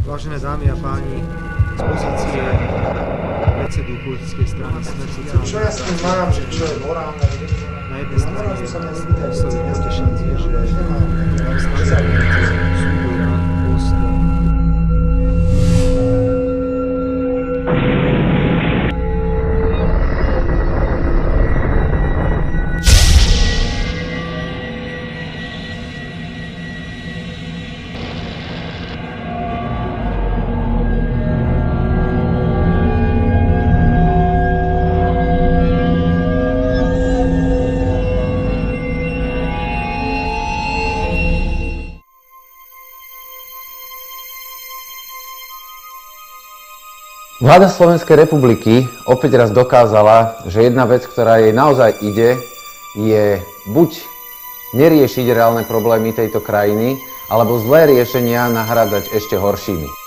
Vážené dámy a páni, z pozície predsedu politickej strany Smer sociálna Čo ja s tým mám, že čo je morálne? na jednej strane museli potešenie, že súdu na post Vláda Slovenskej republiky opäť raz dokázala, že jedna vec, ktorá jej naozaj ide, je buď neriešiť reálne problémy tejto krajiny, alebo zlé riešenia nahrádzať ešte horšími.